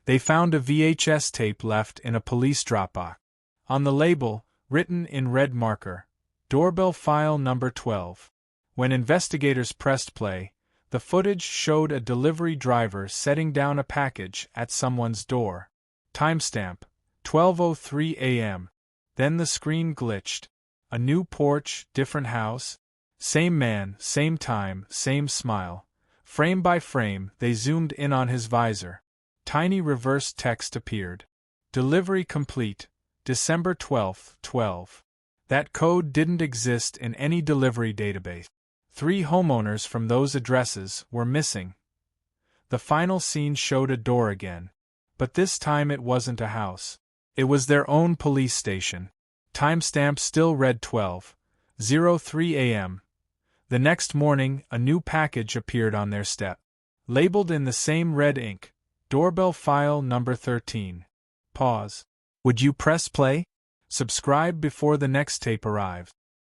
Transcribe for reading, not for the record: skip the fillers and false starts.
They found a VHS tape left in a police Dropbox. On the label, written in red marker, Doorbell File number 12. When investigators pressed play, the footage showed a delivery driver setting down a package at someone's door. Timestamp: 12:03 a.m. Then the screen glitched. A new porch, different house. Same man, same time, same smile. Frame by frame, they zoomed in on his visor. Tiny reverse text appeared. Delivery complete, December 12, 12. That code didn't exist in any delivery database. 3 homeowners from those addresses were missing. The final scene showed a door again. But this time it wasn't a house. It was their own police station. Timestamp still read 12:03 a.m. The next morning, a new package appeared on their step. Labeled in the same red ink, Doorbell File number 13. Pause. Would you press play? Subscribe before the next tape arrives.